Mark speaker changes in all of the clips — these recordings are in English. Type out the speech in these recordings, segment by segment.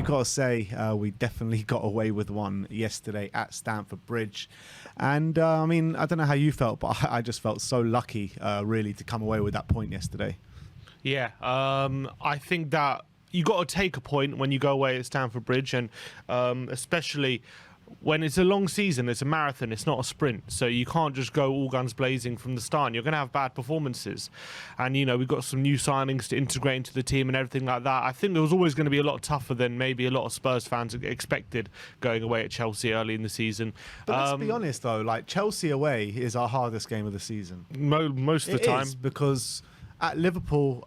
Speaker 1: you've got to say we definitely got away with one yesterday at Stamford Bridge. And, I mean, I don't know how you felt, but I just felt so lucky, really, to come away with that point yesterday.
Speaker 2: Yeah, I think that you got to take a point when you go away at Stamford Bridge, and especially when it's a long season, it's a marathon, it's not a sprint. So you can't just go all guns blazing from the start. And you're going to have bad performances. And, you know, we've got some new signings to integrate into the team and everything like that. I think it was always going to be a lot tougher than maybe a lot of Spurs fans expected going away at Chelsea early in the season.
Speaker 1: But let's be honest, though, like Chelsea away is our hardest game of the season.
Speaker 2: Most of the time.
Speaker 1: It is, because at Liverpool,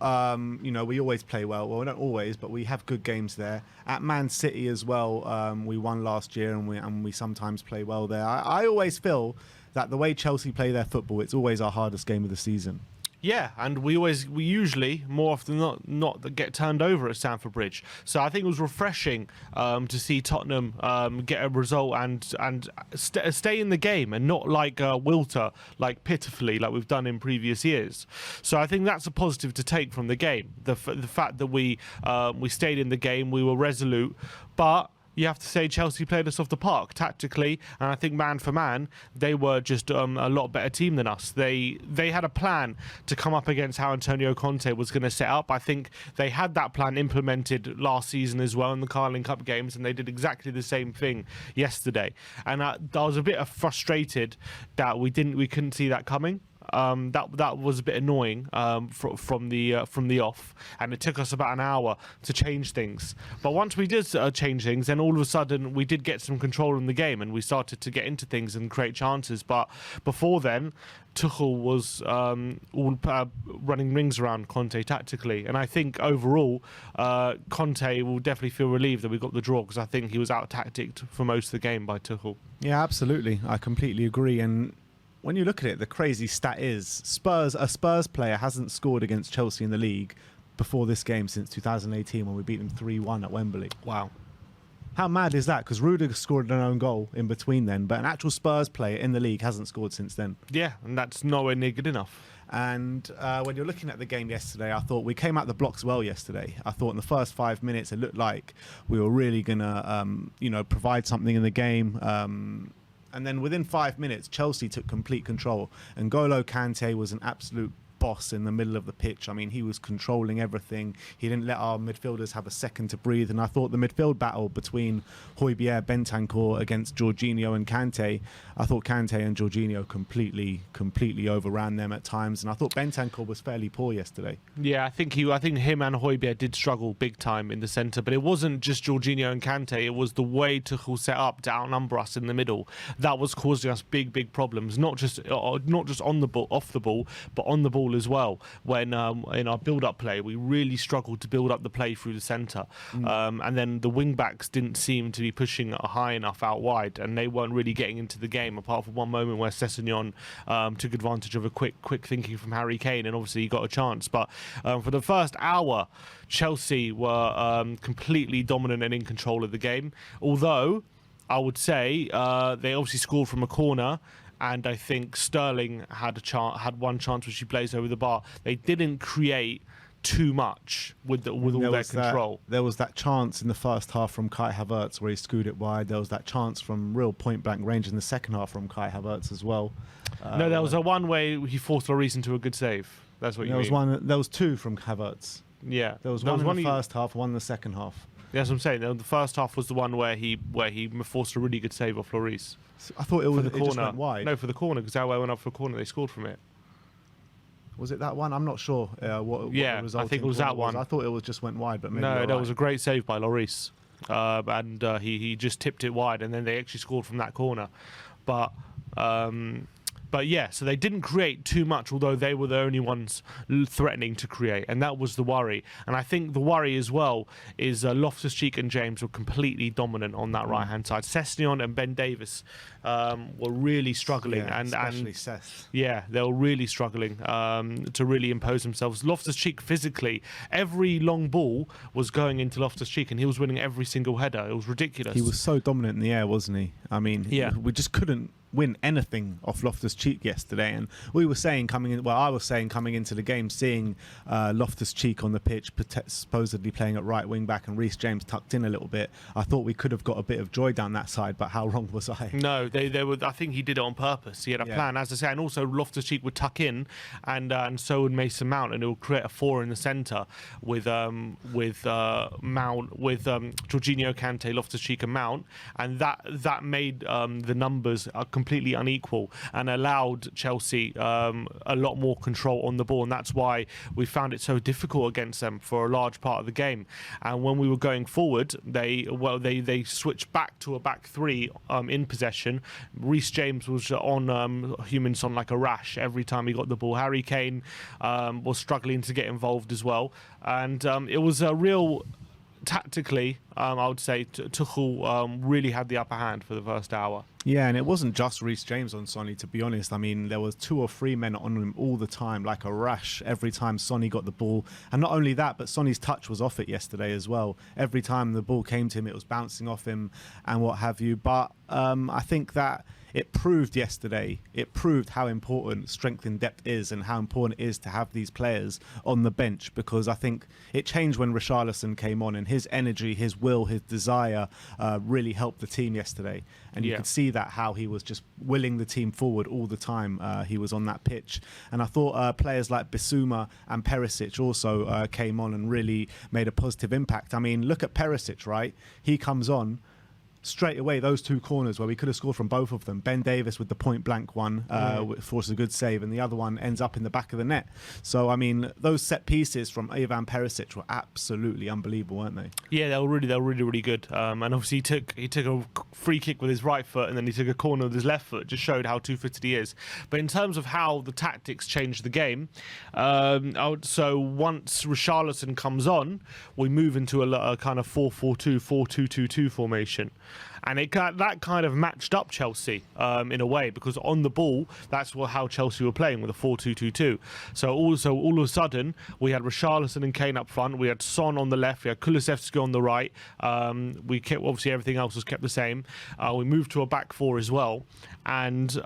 Speaker 1: you know, we always play well. Well, not always, but we have good games there. At Man City as well, we won last year, and we sometimes play well there. I always feel that the way Chelsea play their football, it's always our hardest game of the season.
Speaker 2: Yeah, and we usually, more often than not get turned over at Stamford Bridge. So I think it was refreshing to see Tottenham get a result and stay in the game and not like wilter, like pitifully, like we've done in previous years. So I think that's a positive to take from the game. The fact that we stayed in the game, we were resolute, but you have to say Chelsea played us off the park tactically, and I think man for man, they were just a lot better team than us. They had a plan to come up against how Antonio Conte was going to set up. I think they had that plan implemented last season as well in the Carling Cup games, and they did exactly the same thing yesterday. And I was a bit frustrated that we couldn't see that coming. That was a bit annoying from the off, and it took us about an hour to change things. But once we did change things, then all of a sudden we did get some control in the game, and we started to get into things and create chances. But before then, Tuchel was running rings around Conte tactically, and I think overall Conte will definitely feel relieved that we got the draw, because I think he was out-tacticked for most of the game by Tuchel.
Speaker 1: Yeah, absolutely. I completely agree. And when you look at it, the crazy stat is a Spurs player hasn't scored against Chelsea in the league before this game since 2018 when we beat them 3-1 at Wembley.
Speaker 2: Wow.
Speaker 1: How mad is that? Because Rudiger scored an own goal in between then, but an actual Spurs player in the league hasn't scored since then.
Speaker 2: Yeah, and that's nowhere near good enough.
Speaker 1: And when you're looking at the game yesterday, I thought we came out the blocks well yesterday. I thought in the first 5 minutes it looked like we were really going to provide something in the game. And then within 5 minutes, Chelsea took complete control. And N'Golo Kante was an absolute boss in the middle of the pitch. I mean, he was controlling everything. He didn't let our midfielders have a second to breathe. And I thought the midfield battle between Højbjerg, Bentancur against Jorginho and Kante, I thought Kante and Jorginho completely overran them at times. And I thought Bentancur was fairly poor yesterday.
Speaker 2: Yeah, I think him and Højbjerg did struggle big time in the centre, but it wasn't just Jorginho and Kante. It was the way Tuchel set up to outnumber us in the middle that was causing us big problems. Not just on the ball, off the ball, but on the ball as well. When in our build-up play, we really struggled to build up the play through the centre, and then the wing-backs didn't seem to be pushing high enough out wide, and they weren't really getting into the game, apart from one moment where Sessegnon took advantage of a quick thinking from Harry Kane, and obviously he got a chance. But for the first hour, Chelsea were completely dominant and in control of the game, although I would say they obviously scored from a corner, and I think Sterling had one chance which he blazed over the bar. They didn't create too much with all their control.
Speaker 1: There was that chance in the first half from Kai Havertz where he screwed it wide. There was that chance from real point-blank range in the second half from Kai Havertz as well.
Speaker 2: No, there was a one way he forced Lloris into a good save. That's what you mean.
Speaker 1: There was two from Havertz.
Speaker 2: Yeah.
Speaker 1: There was one in the first half, one in the second half.
Speaker 2: That's what I'm saying. The first half was the one where he forced a really good save off Lloris.
Speaker 1: I thought it just went wide.
Speaker 2: No, for the corner, because Aouar went up for a corner. They scored from it.
Speaker 1: Was it that one? I'm not sure what the result.
Speaker 2: I think it was that one.
Speaker 1: I thought it just went wide, but maybe
Speaker 2: no, that was a great save by Lloris, and he just tipped it wide, and then they actually scored from that corner. But yeah, so they didn't create too much, although they were the only ones threatening to create, and that was the worry. And I think the worry as well is Loftus-Cheek and James were completely dominant on that right-hand side. Sessegnon and Ben Davies were really struggling,
Speaker 1: especially Sess.
Speaker 2: Yeah, they were really struggling to really impose themselves. Loftus-Cheek physically, every long ball was going into Loftus-Cheek, and he was winning every single header. It was ridiculous.
Speaker 1: He was so dominant in the air, wasn't he? I mean, we just couldn't win anything off Loftus-Cheek yesterday, and we were saying I was saying coming into the game, seeing Loftus-Cheek on the pitch, supposedly playing at right wing back, and Reece James tucked in a little bit, I thought we could have got a bit of joy down that side, but how wrong was I?
Speaker 2: No, they were. I think he did it on purpose. He had a plan, as I say, and also Loftus-Cheek would tuck in, and so would Mason Mount, and it would create a 4 in the centre with Mount, with Jorginho, Kante, Loftus-Cheek, and Mount, and that made the numbers completely unequal and allowed Chelsea a lot more control on the ball, and that's why we found it so difficult against them for a large part of the game. And when we were going forward, they switched back to a back 3 in possession. Reece James was on Human-Son like a rash every time he got the ball. Harry Kane was struggling to get involved as well, and it was a real tactically, I would say Tuchel really had the upper hand for the first hour.
Speaker 1: Yeah, and it wasn't just Reece James on Sonny, to be honest. I mean, there was 2 or 3 men on him all the time, like a rash, every time Sonny got the ball. And not only that, but Sonny's touch was off it yesterday as well. Every time the ball came to him, it was bouncing off him and what have you. But I think that it proved yesterday, it proved how important strength in depth is and how important it is to have these players on the bench, because I think it changed when Richarlison came on, and his energy, his will, his desire really helped the team yesterday. And you could see that, how he was just willing the team forward all the time he was on that pitch. And I thought players like Bissouma and Perisic also came on and really made a positive impact. I mean, look at Perisic, right? He comes on straight away, those 2 corners where we could have scored from both of them. Ben Davies with the point blank one forces a good save, and the other one ends up in the back of the net. So I mean, those set pieces from Ivan Perisic were absolutely unbelievable, weren't they? Yeah,
Speaker 2: they were really good. And obviously he took a free kick with his right foot, and then he took a corner with his left foot. Just showed how two-footed he is. But in terms of how the tactics changed the game, so once Richarlison comes on, we move into a kind of 4-4-2, 4-2-2-2 formation. And that kind of matched up Chelsea in a way, because on the ball, that's how Chelsea were playing, with a 4-2-2-2. So all of a sudden, we had Richarlison and Kane up front. We had Son on the left. We had Kulusevski on the right. We kept, obviously everything else was kept the same. We moved to a back 4 as well, and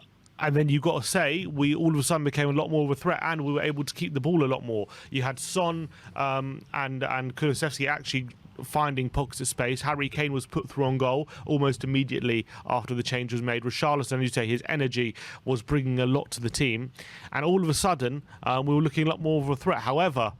Speaker 2: then you've got to say, we all of a sudden became a lot more of a threat, and we were able to keep the ball a lot more. You had Son and Kulusevski actually finding pockets of space. Harry Kane was put through on goal almost immediately after the change was made. Richarlison, as you say, his energy was bringing a lot to the team, and all of a sudden we were looking a lot more of a threat. However,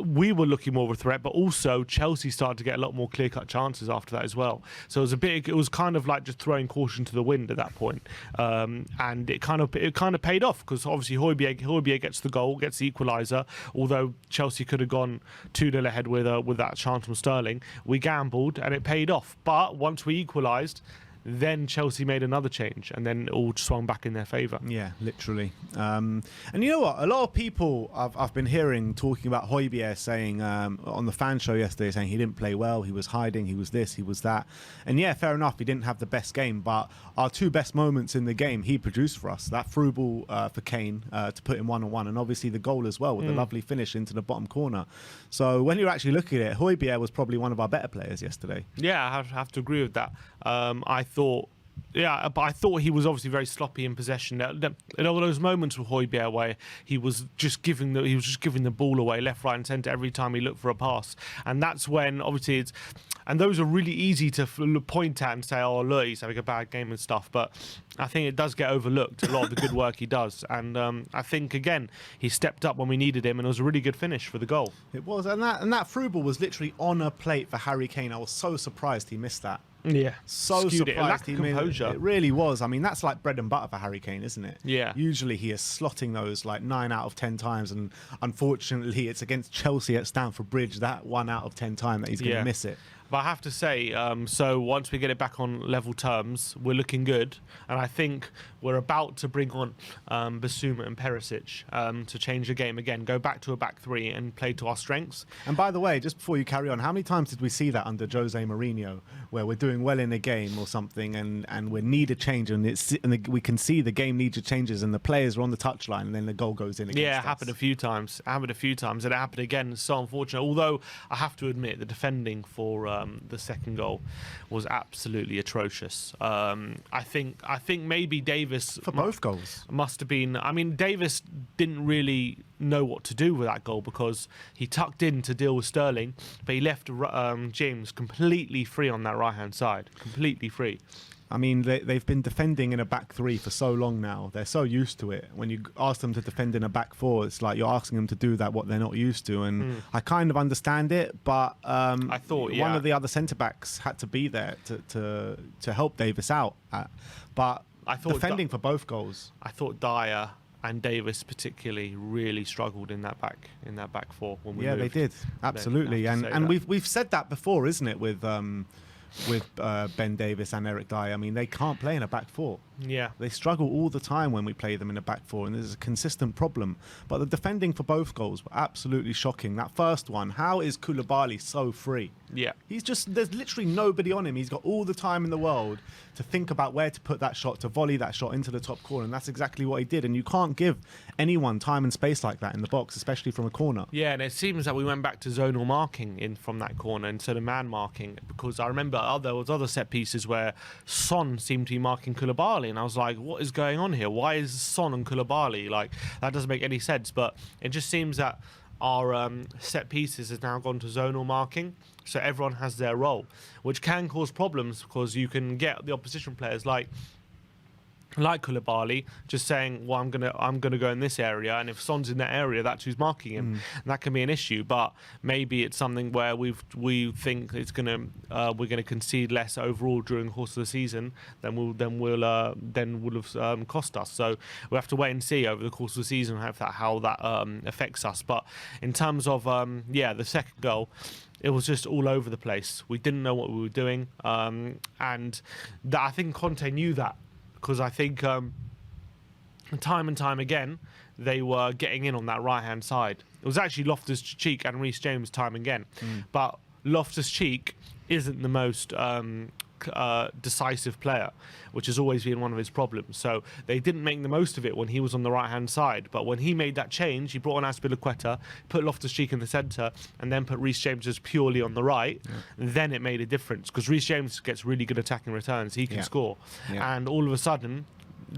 Speaker 2: we were looking more of a threat, but also Chelsea started to get a lot more clear-cut chances after that as well. So it was kind of like just throwing caution to the wind at that point. And it kind of paid off, because obviously Højbjerg gets the goal, gets the equaliser. Although Chelsea could have gone 2-0 ahead with that chance from Sterling, we gambled and it paid off. But once we equalised, then Chelsea made another change, and then it all swung back in their favour.
Speaker 1: Yeah, literally. And you know what? A lot of people I've been hearing talking about Højbjerg saying on the fan show yesterday, saying he didn't play well, he was hiding, he was this, he was that. And yeah, fair enough, he didn't have the best game, but our 2 best moments in the game he produced for us. That through ball for Kane to put him 1-on-1, and obviously the goal as well with the lovely finish into the bottom corner. So when you're actually looking at it, Højbjerg was probably one of our better players yesterday.
Speaker 2: Yeah, I have to agree with that. But I thought he was obviously very sloppy in possession. In all those moments with Højbjerg where he was just giving the ball away left, right, and centre every time he looked for a pass, and that's when obviously and those are really easy to point at and say, oh look, he's having a bad game and stuff. But I think it does get overlooked, a lot of the good work he does, and I think again he stepped up when we needed him, and it was a really good finish for the goal.
Speaker 1: It was, and that through ball was literally on a plate for Harry Kane. I was so surprised he missed that.
Speaker 2: Yeah,
Speaker 1: so surprised. It really was. I mean, that's like bread and butter for Harry Kane, isn't it?
Speaker 2: Yeah.
Speaker 1: Usually he is slotting those like 9 out of 10 times, and unfortunately it's against Chelsea at Stamford Bridge, that 1 out of 10 time that he's going to miss it.
Speaker 2: But I have to say, so once we get it back on level terms, we're looking good. And I think we're about to bring on Bissouma and Perisic to change the game again, go back to a back 3 and play to our strengths.
Speaker 1: And by the way, just before you carry on, how many times did we see that under Jose Mourinho, where we're doing well in a game or something and we need a change, and we can see the game needs changes and the players are on the touchline and then the goal goes in against
Speaker 2: us?
Speaker 1: It
Speaker 2: happened a few times. And it happened again. It's so unfortunate. Although I have to admit, the defending for the second goal was absolutely atrocious. I think maybe Davis
Speaker 1: For both goals.
Speaker 2: must have been. I mean, Davis didn't really know what to do with that goal because he tucked in to deal with Sterling, but he left James completely free on that right-hand side, completely free.
Speaker 1: I mean, they've been defending in a back three for so long now. They're so used to it. When you ask them to defend in a back four, it's like you're asking them to do that what they're not used to. And I kind of understand it, but
Speaker 2: I thought
Speaker 1: one of the other centre backs had to be there to help Davis out. But
Speaker 2: I thought
Speaker 1: defending for both goals.
Speaker 2: I thought Dyer and Davis particularly really struggled in that back four when we moved.
Speaker 1: They did absolutely, and we've said that before, isn't it? With Ben Davis and Eric Dyer. I mean, they can't play in a back four.
Speaker 2: Yeah.
Speaker 1: They struggle all the time when we play them in a back four, and there's a consistent problem. But the defending for both goals were absolutely shocking. That first one, how is Koulibaly so free?
Speaker 2: Yeah.
Speaker 1: There's literally nobody on him. He's got all the time in the world to think about where to put that shot, to volley that shot into the top corner, and that's exactly what he did. And you can't give anyone time and space like that in the box, especially from a corner.
Speaker 2: Yeah, and it seems that we went back to zonal marking in from that corner instead of man marking, because I remember there was other set pieces where Son seemed to be marking Koulibaly, and I was like, what is going on here? Why is Son and Koulibaly? Like, that doesn't make any sense. But it just seems that our set pieces has now gone to zonal marking, so everyone has their role, which can cause problems because you can get the opposition players like Koulibaly just saying, well, I'm gonna go in this area, and if Son's in that area, that's who's marking him. And that can be an issue. But maybe it's something where we think it's we're gonna concede less overall during the course of the season than will have cost us. So we'll have to wait and see over the course of the season how that affects us. But in terms of the second goal, it was just all over the place. We didn't know what we were doing, and I think Conte knew that. Because I think time and time again, they were getting in on that right-hand side. It was actually Loftus-Cheek and Reece James time again. But Loftus-Cheek isn't the most decisive player, which has always been one of his problems. So they didn't make the most of it when he was on the right-hand side. But when he made that change, he brought on Azpilicueta, put Loftus-Cheek in the centre, and then put Reece James just purely on the right. Then it made a difference, because Reece James gets really good attacking returns. He can score. And all of a sudden,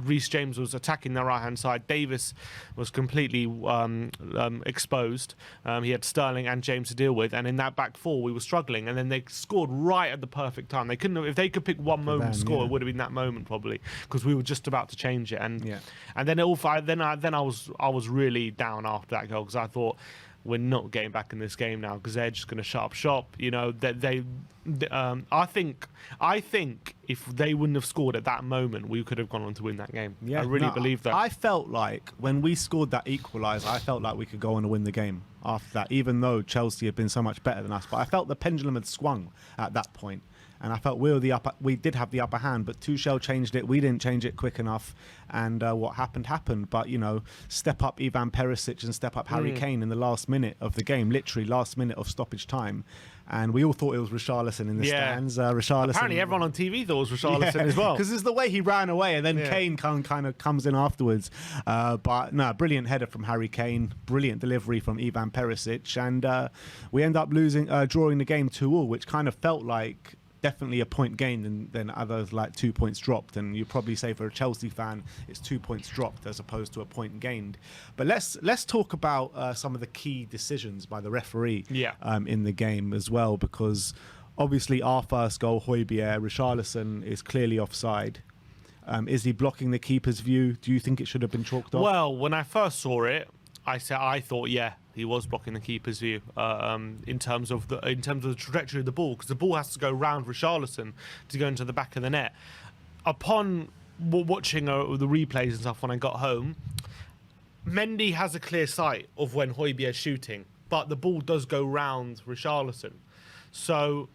Speaker 2: Reece James was attacking the right-hand side. Davis was completely exposed. He had Sterling and James to deal with, and in that back four, we were struggling. And then they scored right at the perfect time. They couldn't have, if they could pick one moment to score, it would have been that moment probably, because we were just about to change it. And then I was really down after that goal, because I thought, we're not getting back in this game now, because they're just going to shut up shop. You know, I think if they wouldn't have scored at that moment, we could have gone on to win that game. I really believe that.
Speaker 1: I felt like when we scored that equaliser, I felt like we could go on and win the game after that, even though Chelsea had been so much better than us. But I felt the pendulum had swung at that point. And I felt we did have the upper hand, but Tuchel changed it. We didn't change it quick enough, and what happened. But step up Ivan Perisic and step up Harry Kane in the last minute of the game, literally last minute of stoppage time, and we all thought it was Richarlison in the stands. Richarlison.
Speaker 2: Apparently, everyone on TV thought it was Richarlison as well,
Speaker 1: because it's the way he ran away, and then Kane kind of comes in afterwards. But no, brilliant header from Harry Kane, brilliant delivery from Ivan Perisic, and we end up drawing the game 2-2, which kind of felt like definitely a point gained, and then others like 2 points dropped. And you probably say for a Chelsea fan, it's 2 points dropped as opposed to a point gained. But let's talk about some of the key decisions by the referee in the game as well, because obviously our first goal, Højbjerg, Richarlison is clearly offside. Is he blocking the keeper's view? Do you think it should have been chalked off?
Speaker 2: Well, when I first saw it, I thought he was blocking the keeper's view in terms of the trajectory of the ball, because the ball has to go round Richarlison to go into the back of the net. Upon watching the replays and stuff when I got home, Mendy has a clear sight of when Højbjerg is shooting, but the ball does go round Richarlison. So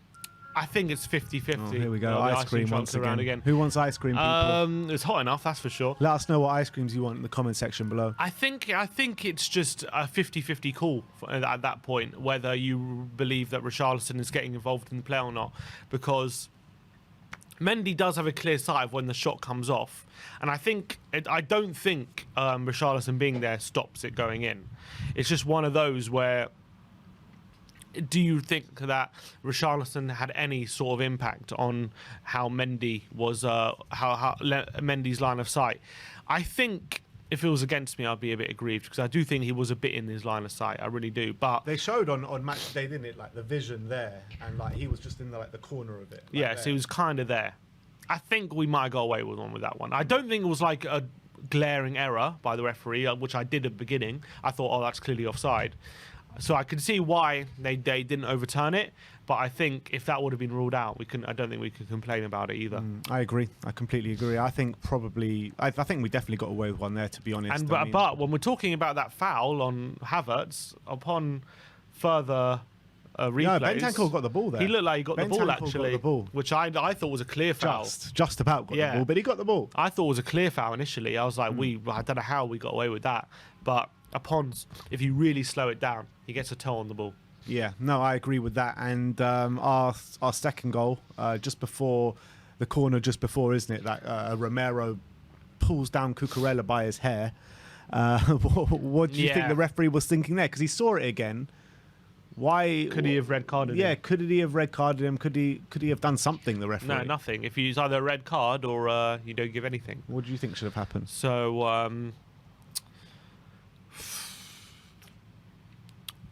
Speaker 2: I think it's 50-50.
Speaker 1: Oh, here we go. Ice cream once again. Who wants ice cream, people?
Speaker 2: It's hot enough, that's for sure.
Speaker 1: Let us know what ice creams you want in the comment section below.
Speaker 2: I think it's just a 50-50 call at that point, whether you believe that Richarlison is getting involved in the play or not, because Mendy does have a clear sight of when the shot comes off, and I don't think Richarlison being there stops it going in. It's just one of those where do you think that Richarlison had any sort of impact on how Mendy was, Mendy's line of sight? I think if it was against me, I'd be a bit aggrieved because I do think he was a bit in his line of sight. I really do. But
Speaker 1: they showed on match day, didn't it? Like the vision there, and like he was just in the corner of it.
Speaker 2: Yes,
Speaker 1: there.
Speaker 2: he was kind of there. I think we might have got away with that one. I don't think it was like a glaring error by the referee, which I did at the beginning. I thought, oh, that's clearly offside. So I can see why they didn't overturn it. But I think if that would have been ruled out, I don't think we could complain about it either.
Speaker 1: I agree. I completely agree. I think I think we definitely got away with one there, to be honest.
Speaker 2: But when we're talking about that foul on Havertz, upon further replays,
Speaker 1: Bentancur got the ball there.
Speaker 2: He looked like he got the ball, actually,
Speaker 1: got the ball.
Speaker 2: which I thought was a clear foul.
Speaker 1: Just about got the ball, but he got the ball.
Speaker 2: I thought it was a clear foul initially. I was like, I don't know how we got away with that. But if you really slow it down, he gets a toe on the ball.
Speaker 1: Yeah, no, I agree with that. And our second goal, just before the corner, isn't it? That Romero pulls down Cucurella by his hair. What do you think the referee was thinking there? Because he saw it again. Why
Speaker 2: could he have red carded him?
Speaker 1: Yeah, could he have red carded him? Could he have done something? The referee?
Speaker 2: No, nothing. If you use either a red card or you don't give anything.
Speaker 1: What do you think should have happened?
Speaker 2: So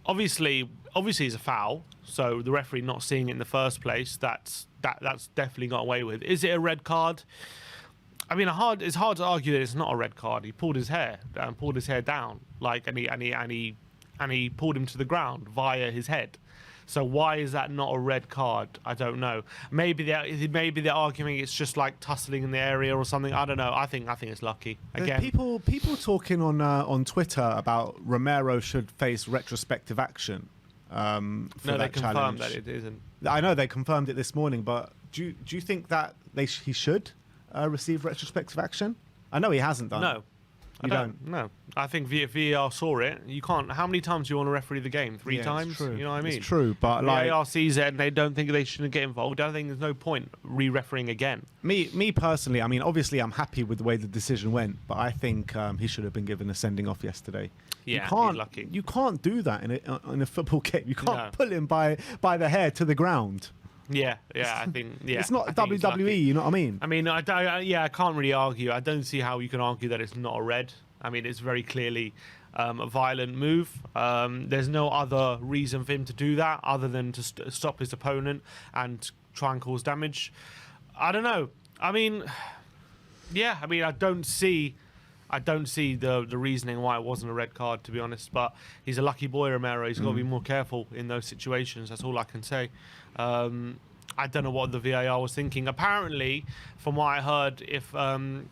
Speaker 2: obviously it's a foul. So the referee not seeing it in the first place, that's definitely got away with. Is it a red card? I mean, it's hard to argue that it's not a red card. He pulled his hair down, and he pulled him to the ground via his head. So why is that not a red card? I don't know. Maybe they're arguing it's just like tussling in the area or something. I don't know. I think it's lucky. Again,
Speaker 1: people talking on Twitter about Romero should face retrospective action.
Speaker 2: No, they confirmed that it isn't.
Speaker 1: I know they confirmed it this morning, but do you think that he should receive retrospective action? I know he hasn't done.
Speaker 2: No. I don't. No, I think VAR saw it. You can't. How many times do you want to referee the game? 3 times?
Speaker 1: True.
Speaker 2: You know what I mean?
Speaker 1: It's true, but
Speaker 2: VAR sees it and they don't think they shouldn't get involved. I think there's no point re-refereeing again.
Speaker 1: Me personally, I mean, obviously I'm happy with the way the decision went, but I think he should have been given a sending off yesterday.
Speaker 2: Yeah,
Speaker 1: he's
Speaker 2: lucky.
Speaker 1: You can't do that in a football game. You can't pull him by the hair to the ground.
Speaker 2: Yeah, I think
Speaker 1: it's not WWE. You know what I mean?
Speaker 2: I mean, I can't really argue. I don't see how you can argue that it's not a red. I mean, it's very clearly a violent move. There's no other reason for him to do that other than to stop his opponent and try and cause damage. I don't know. I mean, I don't see the reasoning why it wasn't a red card, to be honest. But he's a lucky boy, Romero. He's got to be more careful in those situations. That's all I can say. I don't know what the VAR was thinking. Apparently, from what I heard, if the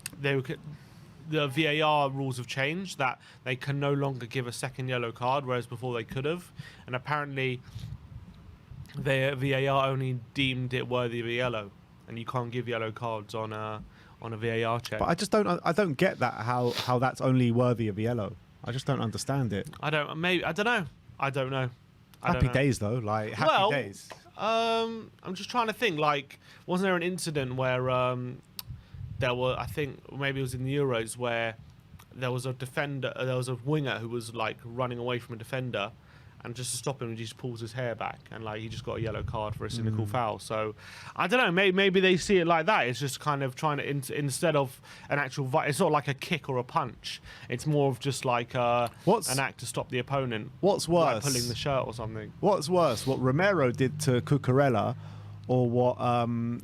Speaker 2: VAR rules have changed, that they can no longer give a second yellow card, whereas before they could have. And apparently, the VAR only deemed it worthy of a yellow, and you can't give yellow cards on a VAR check.
Speaker 1: But I don't get that how that's only worthy of a yellow. I just don't understand it.
Speaker 2: I don't know.
Speaker 1: Happy days though, like happy days.
Speaker 2: I'm just trying to think. Like, wasn't there an incident where there were, I think maybe it was in the Euros, where there was a winger who was like running away from a defender, and just to stop him, he just pulls his hair back, and like he just got a yellow card for a cynical foul. So I don't know. Maybe they see it like that. It's just kind of trying to instead of an actual. It's not like a kick or a punch. It's more of just like an act to stop the opponent.
Speaker 1: What's worse?
Speaker 2: Like pulling the shirt or something.
Speaker 1: What's worse? What Romero did to Cucurella, or what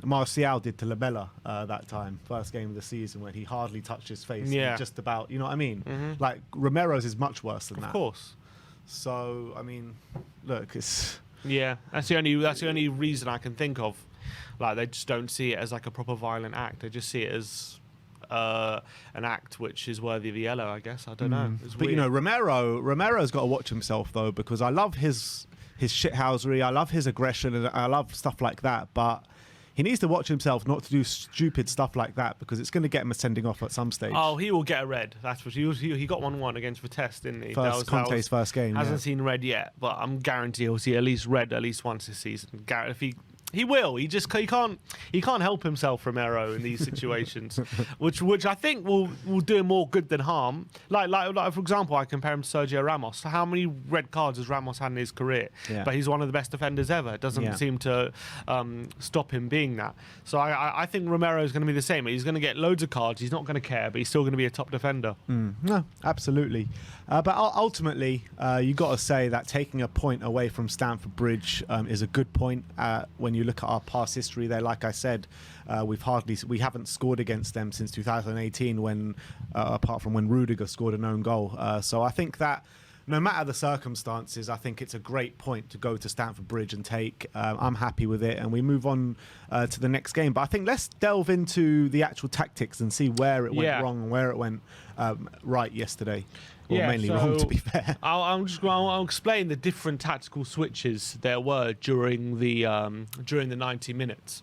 Speaker 1: Martial did to Lamela that time, first game of the season, when he hardly touched his face.
Speaker 2: Yeah.
Speaker 1: Just about, you know what I mean? Mm-hmm. Like, Romero's is much worse than that.
Speaker 2: Of course.
Speaker 1: So, I mean, look, it's...
Speaker 2: Yeah, that's the only reason I can think of. Like, they just don't see it as like a proper violent act. They just see it as an act which is worthy of a yellow, I guess. I don't know. It's
Speaker 1: but,
Speaker 2: weird.
Speaker 1: you know, Romero's got to watch himself, though, because I love his shithousery, I love his aggression, and I love stuff like that, but he needs to watch himself not to do stupid stuff like that, because it's going to get him a sending off at some stage.
Speaker 2: Oh, he will get a red. That's what he got 1-1 against Vitesse, didn't he?
Speaker 1: Conte's first game.
Speaker 2: Hasn't seen red yet, but I'm guaranteed he'll see at least red at least once this season. If He will. He can't help himself, Romero, in these situations, which I think will do him more good than harm. Like for example, I compare him to Sergio Ramos. How many red cards has Ramos had in his career?
Speaker 1: Yeah.
Speaker 2: But he's one of the best defenders ever. It doesn't seem to stop him being that. So I think Romero is going to be the same. He's going to get loads of cards. He's not going to care, but he's still going to be a top defender.
Speaker 1: No, absolutely. But ultimately, you got to say that taking a point away from Stamford Bridge is a good point. When you look at our past history there, like I said, we haven't scored against them since 2018, when apart from when Rudiger scored an own goal. So I think that no matter the circumstances, I think it's a great point to go to Stamford Bridge and take. I'm happy with it, and we move on to the next game. But I think let's delve into the actual tactics and see where it went wrong and where it went right yesterday. Or mainly wrong, to be fair.
Speaker 2: I'll explain the different tactical switches there were during the 90 minutes,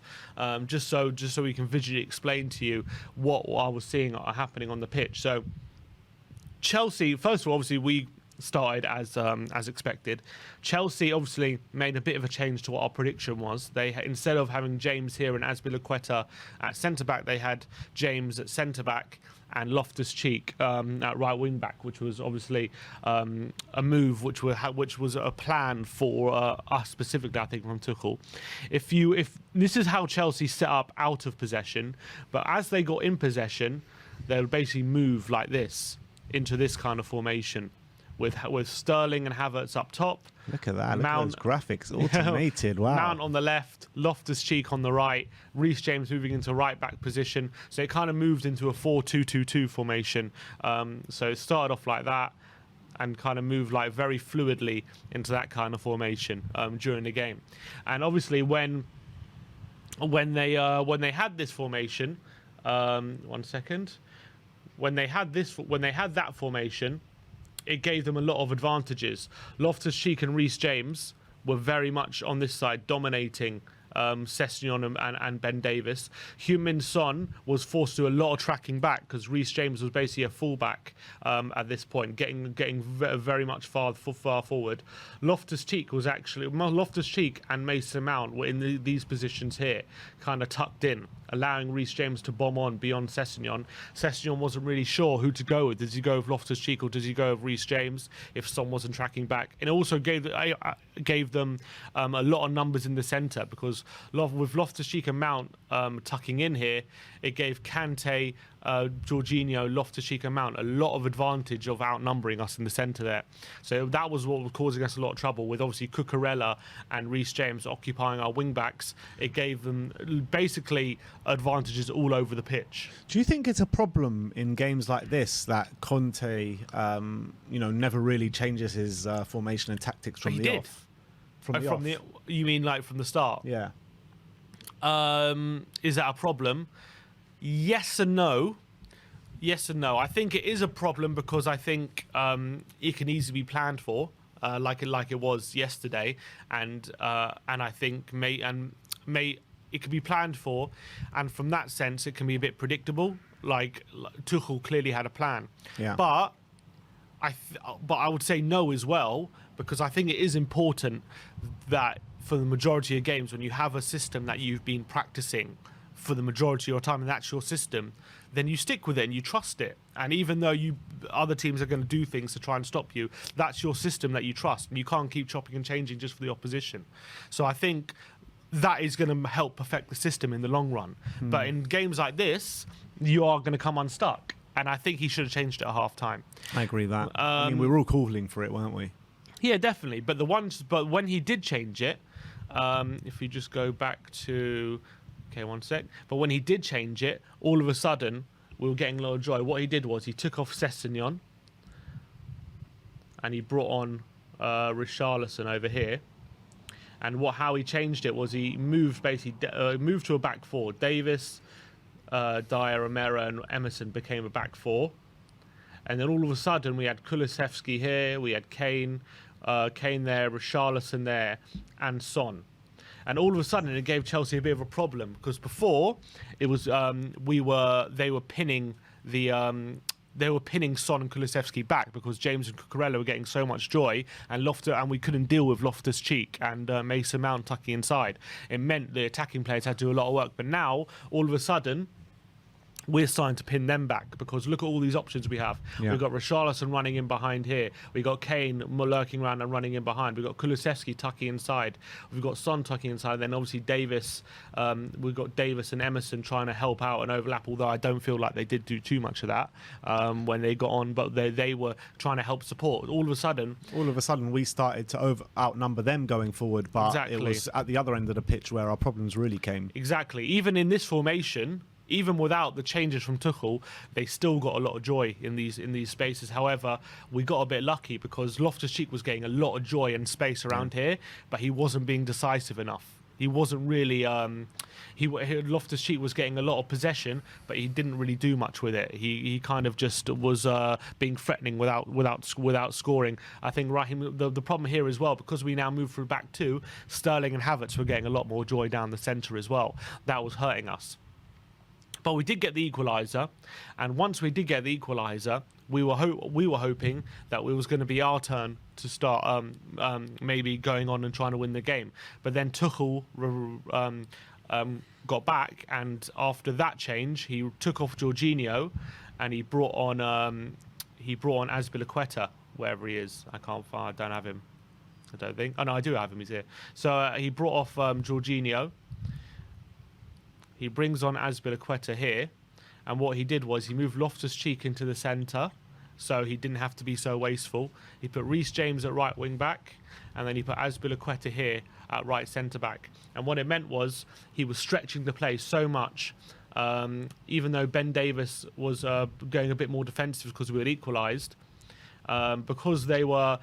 Speaker 2: just so we can visually explain to you what I was seeing happening on the pitch. So Chelsea, first of all, obviously we started as expected. Chelsea obviously made a bit of a change to what our prediction was. They, instead of having James here and Azpilicueta at centre back, they had James at centre back and Loftus-Cheek at right wing back, which was obviously a move which was a plan for us specifically, I think, from Tuchel. If this is how Chelsea set up out of possession, but as they got in possession, they would basically move like this into this kind of formation, with Sterling and Havertz up top.
Speaker 1: Look at that. Look at those graphics. Automated. Wow.
Speaker 2: Mount on the left, Loftus-Cheek on the right, Reece James moving into right back position. So it kind of moved into a 4-2-2-2 formation. So it started off like that and kind of moved like very fluidly into that kind of formation during the game. And obviously when they had this formation, one second. When they had that formation, it gave them a lot of advantages. Loftus-Cheek and Reece James were very much on this side, dominating Sessegnon and Ben Davis. Heung-min Son was forced to do a lot of tracking back because Reece James was basically a fullback at this point, getting very much far forward. Loftus-Cheek and Mason Mount were in these positions here, kind of tucked in, allowing Reece James to bomb on beyond Sessegnon. Sessegnon wasn't really sure who to go with. Does he go with Loftus-Cheek or does he go with Reece James if Son wasn't tracking back? And it also gave them a lot of numbers in the centre, because with Loftus-Cheek and Mount tucking in here, it gave Kante, Jorginho, Loftus-Cheek and Mount a lot of advantage of outnumbering us in the centre there. So that was what was causing us a lot of trouble, with obviously Cucurella and Reece James occupying our wing-backs. It gave them basically advantages all over the pitch.
Speaker 1: Do you think it's a problem in games like this that Conte, never really changes his formation and tactics from the off?
Speaker 2: You mean like from the start?
Speaker 1: Yeah.
Speaker 2: Is that a problem? Yes and no. Yes and no. I think it is a problem because I think it can easily be planned for, like it was yesterday, and I think it can be planned for, and from that sense, it can be a bit predictable. Like Tuchel clearly had a plan.
Speaker 1: Yeah.
Speaker 2: But I would say no as well, because I think it is important that for the majority of games, when you have a system that you've been practicing for the majority of your time and that's your system, then you stick with it and you trust it. And even though other teams are going to do things to try and stop you, that's your system that you trust, and you can't keep chopping and changing just for the opposition. So I think that is going to help perfect the system in the long run. But in games like this, you are going to come unstuck. And I think he should have changed it at half time.
Speaker 1: I agree with that. I mean, we were all calling for it, weren't we?
Speaker 2: Yeah, definitely. But when he did change it, if you just go back to, okay, one sec. But when he did change it, all of a sudden we were getting a lot of joy. What he did was he took off Sessegnon and he brought on Richarlison over here. And how he changed it was he moved moved to a back four. Davis, Dyer, Romero and Emerson became a back four. And then all of a sudden we had Kulusevski here, we had Kane there, Richarlison there, and Son. And all of a sudden it gave Chelsea a bit of a problem, because before it was they were pinning the they were pinning Son and Kulusevski back because James and Cucurella were getting so much joy, and we couldn't deal with Loftus-Cheek and Mason Mount tucking inside. It meant the attacking players had to do a lot of work. But now, all of a sudden, we're starting to pin them back because look at all these options we have.
Speaker 1: Yeah.
Speaker 2: We've got Richarlison running in behind here. We've got Kane lurking around and running in behind. We've got Kulusevski tucking inside. We've got Son tucking inside. Then obviously Davis. We've got Davis and Emerson trying to help out and overlap, although I don't feel like they did do too much of that when they got on. But they were trying to help support. All of a sudden,
Speaker 1: we started to outnumber them going forward. But
Speaker 2: exactly.
Speaker 1: It was at the other end of the pitch where our problems really came.
Speaker 2: Exactly. Even in this formation, even without the changes from Tuchel, they still got a lot of joy in these spaces. However, we got a bit lucky because Loftus-Cheek was getting a lot of joy and space around here, but he wasn't being decisive enough. He wasn't really. Loftus-Cheek was getting a lot of possession, but he didn't really do much with it. He kind of just was being threatening without scoring. I think Raheem. The problem here as well, because we now move through back two, Sterling and Havertz were getting a lot more joy down the centre as well. That was hurting us. But we did get the equaliser, and once we did get the equaliser, we were hoping that it was going to be our turn to start maybe going on and trying to win the game. But then Tuchel got back, and after that change, he took off Jorginho, and he brought on Azpilicueta, wherever he is. I don't have him. I don't think. Oh no, I do have him. He's here. So he brought off Jorginho. He brings on Azpilicueta here, and what he did was he moved Loftus-Cheek into the centre, so he didn't have to be so wasteful. He put Reece James at right wing back, and then he put Azpilicueta here at right centre back. And what it meant was he was stretching the play so much, even though Ben Davis was going a bit more defensive because we had equalised. Because they were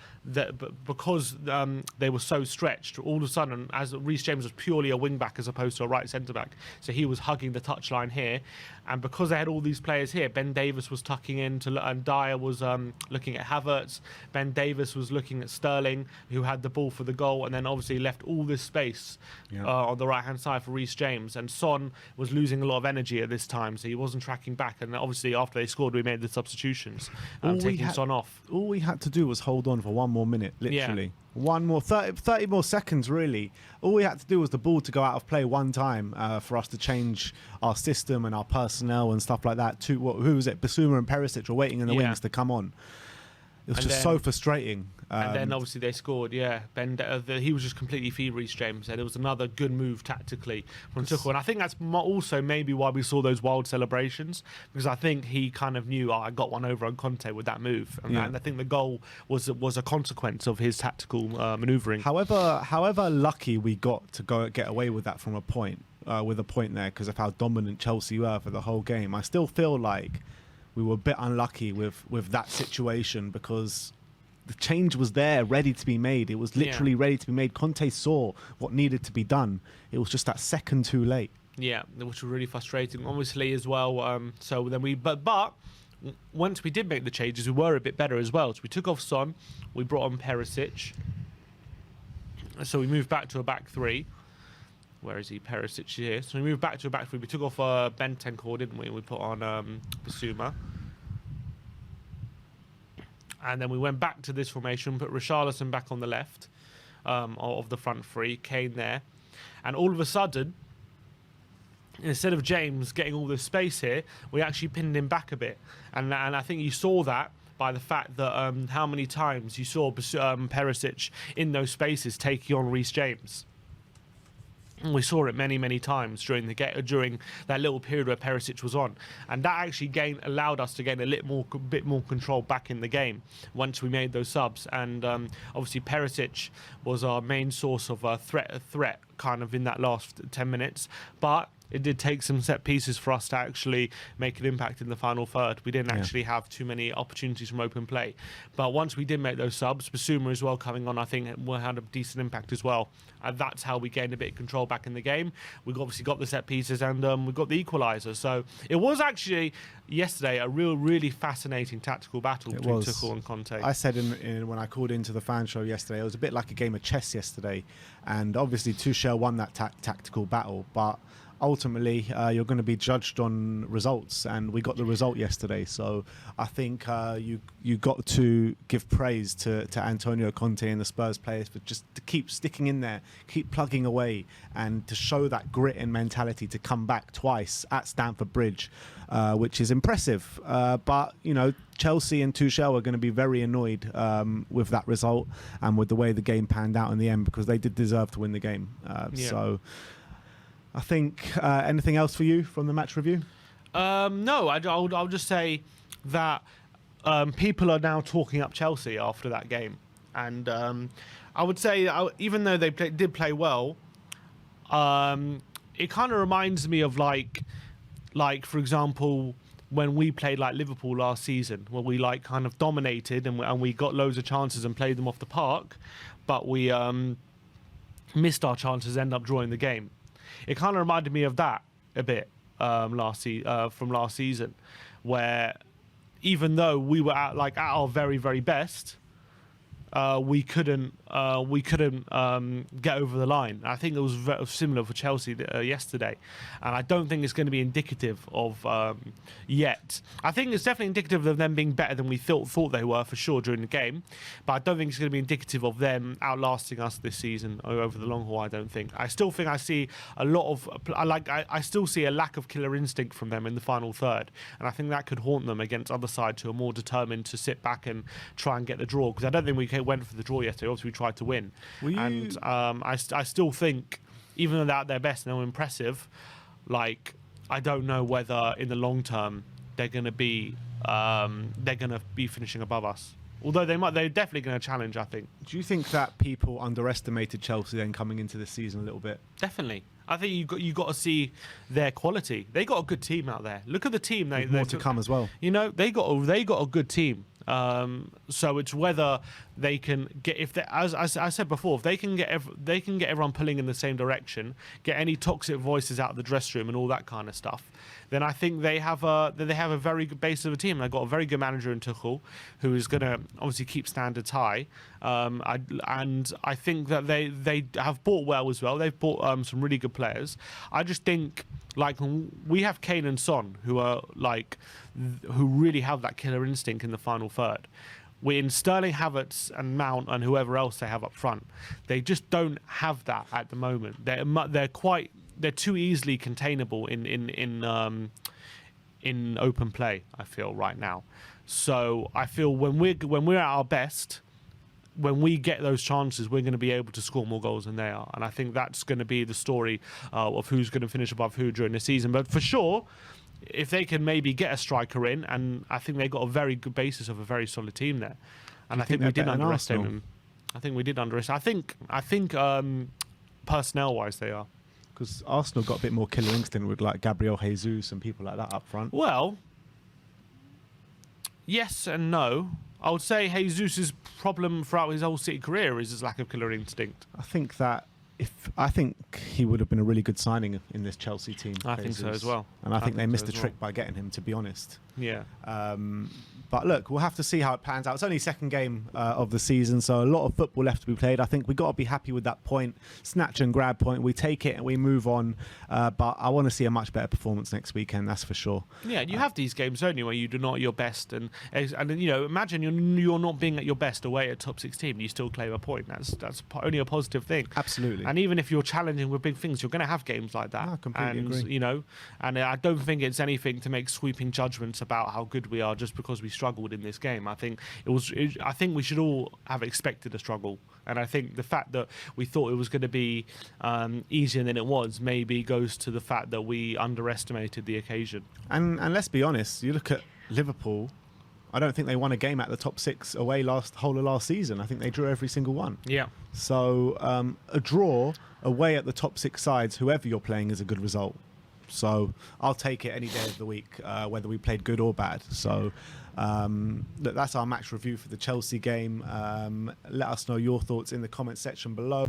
Speaker 2: so stretched, all of a sudden, as Reece James was purely a wing back as opposed to a right centre back, so he was hugging the touchline here, and because they had all these players here, Ben Davis was tucking in and Dyer was looking at Havertz. Ben Davis was looking at Sterling, who had the ball for the goal, and then obviously left all this space on the right hand side for Reece James. And Son was losing a lot of energy at this time, so he wasn't tracking back. And obviously after they scored, we made the substitutions, taking Son off.
Speaker 1: All we had to do was hold on for one more minute, literally. Yeah. One more, 30 more seconds, really. All we had to do was the ball to go out of play one time for us to change our system and our personnel and stuff like that. Who was it? Basuma and Perisic were waiting in the wings to come on. It was just so frustrating.
Speaker 2: And then obviously they scored, he was just completely feed Reece James. And it was another good move tactically from Tuchel. And I think that's also maybe why we saw those wild celebrations, because I think he kind of knew, I got one over on Conte with that move. And I think the goal was a consequence of his tactical manoeuvring.
Speaker 1: However lucky we got to get away with that from a point, there, because of how dominant Chelsea were for the whole game, I still feel like we were a bit unlucky with that situation, because the change was there, ready to be made. It was literally ready to be made. Conte saw what needed to be done. It was just that second too late. Yeah,
Speaker 2: which was really frustrating, obviously, as well. So then but once we did make the changes, we were a bit better as well. So we took off Son, we brought on Perisic. So we moved back to a back three. Where is he? Perisic here. So we moved back to a back three. We took off Bentancur, didn't we? We put on Basuma. And then we went back to this formation, put Richarlison back on the left of the front three, Kane there. And all of a sudden, instead of James getting all this space here, we actually pinned him back a bit. And I think you saw that by the fact that how many times you saw Perisic in those spaces taking on Reece James. We saw it many, many times during that little period where Perisic was on, and that actually allowed us to gain a bit more control back in the game once we made those subs. And obviously Perisic was our main source of threat kind of in that last 10 minutes, but it did take some set pieces for us to actually make an impact in the final third. We didn't actually have too many opportunities from open play. But once we did make those subs, Basuma as well coming on, I think had a decent impact as well. And that's how we gained a bit of control back in the game. We obviously got the set pieces, and we got the equaliser. So it was actually yesterday a really fascinating tactical battle between Tuchel and Conte.
Speaker 1: I said when I called into the fan show yesterday, it was a bit like a game of chess yesterday. And obviously Tuchel won that tactical battle, but ultimately you're going to be judged on results, and we got the result yesterday. So I think you got to give praise to Antonio Conte and the Spurs players for just to keep sticking in there, keep plugging away, and to show that grit and mentality to come back twice at Stamford Bridge, which is impressive. But Chelsea and Tuchel are going to be very annoyed with that result and with the way the game panned out in the end, because they did deserve to win the game. So I think anything else for you from the match review?
Speaker 2: No, I'll just say that people are now talking up Chelsea after that game, and I would say even though they did play well, it kind of reminds me of like for example, when we played like Liverpool last season, where we like kind of dominated and we got loads of chances and played them off the park, but we missed our chances, end up drawing the game. It kind of reminded me of that a bit from last season, where even though we were at our very, very best, we couldn't get over the line. I think it was very similar for Chelsea yesterday, and I don't think it's going to be indicative of yet. I think it's definitely indicative of them being better than we thought they were for sure during the game, but I don't think it's going to be indicative of them outlasting us this season over the long haul. I don't think. I still think I see a lot of I still see a lack of killer instinct from them in the final third, and I think that could haunt them against other sides who are more determined to sit back and try and get the draw. Because I don't think we went for the draw yesterday. Obviously, we tried to win. And I still think, even though they're at their best and they're impressive, I don't know whether in the long term they're going to be finishing above us. Although they're definitely going to challenge, I think.
Speaker 1: Do you think that people underestimated Chelsea then coming into this season a little bit?
Speaker 2: Definitely. I think you got to see their quality. They got a good team out there. Look at the team.
Speaker 1: There's more to come as well.
Speaker 2: They got a good team. So it's whether they can get, as I said before, if they can get everyone pulling in the same direction, get any toxic voices out of the dressing room and all that kind of stuff, then I think they have a very good base of a team. They've got a very good manager in Tuchel, who is going to obviously keep standards high. And I think that they have bought well as well. They've bought some really good players. I just think we have Kane and Son, who are who really have that killer instinct in the final third. We're in Sterling, Havertz and Mount and whoever else they have up front. They just don't have that at the moment. They're too easily containable in open play, I feel, right now. So I feel when we're at our best, when we get those chances, we're going to be able to score more goals than they are. And I think that's going to be the story of who's going to finish above who during the season. But for sure, if they can maybe get a striker in, and I think they've got a very good basis of a very solid team there. And I think we did underestimate them. I think we did underestimate. I think personnel-wise they are.
Speaker 1: Because Arsenal got a bit more killer instinct with Gabriel Jesus and people like that up front.
Speaker 2: Well, yes and no. I would say Jesus' problem throughout his whole City career is his lack of killer instinct.
Speaker 1: I think he would have been a really good signing in this Chelsea team.
Speaker 2: I think so as well.
Speaker 1: And I think they missed a trick by getting him, to be honest.
Speaker 2: Yeah.
Speaker 1: But look, we'll have to see how it pans out. It's only second game of the season, so a lot of football left to be played. I think we've got to be happy with that point, snatch and grab point. We take it and we move on. But I want to see a much better performance next weekend, that's for sure.
Speaker 2: Yeah, you have these games, don't you, where you do not at your best. And imagine you're not being at your best away at top 16, you still claim a point. That's only a positive thing.
Speaker 1: Absolutely.
Speaker 2: And even if you're challenging with big things, you're going to have games like that.
Speaker 1: I completely agree.
Speaker 2: And I don't think it's anything to make sweeping judgments about how good we are just because we struggled in this game. I think I think we should all have expected a struggle, and I think the fact that we thought it was going to be easier than it was maybe goes to the fact that we underestimated the occasion. And
Speaker 1: let's be honest, you look at Liverpool. I don't think they won a game at the top 6 away whole of last season. I think they drew every single one.
Speaker 2: Yeah.
Speaker 1: So a draw away at the top 6 sides, whoever you're playing, is a good result. So I'll take it any day of the week, whether we played good or bad. So that's our match review for the Chelsea game. Let us know your thoughts in the comment section below.